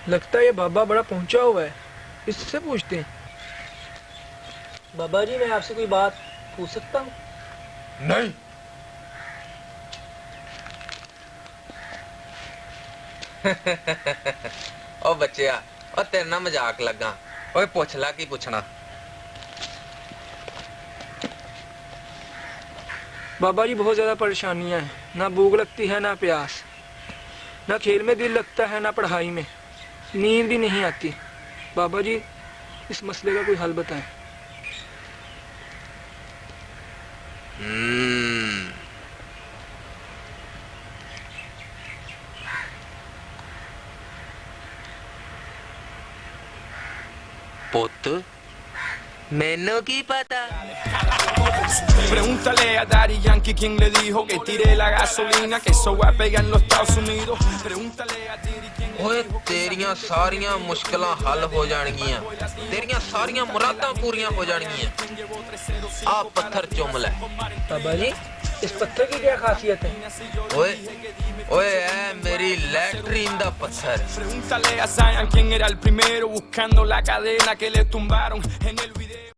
लगता है ये बाबा बड़ा पहुंचा हुआ है, इससे पूछते हैं। बाबा जी मैं आपसे कोई बात पूछ सकता हूँ? नहीं। ओ बच्चिया, ओ तेरे ना मजाक लगा। ओए पुछ ला की पुछना। बाबा जी बहुत ज़्यादा परेशानियां हैं, ना भूख लगती है ना प्यास, ना खेल में दिल लगता है ना पढ़ाई में, नींद भी नहीं आती। बाबा जी इस मसले का कोई हल बताएं। पुत मैनू की पता। Pregúntale a Daddy Yankee quién le dijo que tire la gasolina, que eso va a pegar en los Estados Unidos. Pregúntale a Diddy quién le ओए dijo que तेरियां सारियां मुश्किलां हल हो जाणगियां, तेरियां सारियां मुरादां पूरियां हो जाणगियां। आ पत्थर चुम ले। बाबा जी इस पत्थर की क्या खासियत है? ओए ओए ऐ मेरी लैट्रीन दा पत्थर। Pregúntale a Zion quién era el primero buscando la cadena que le tumbaron en el video.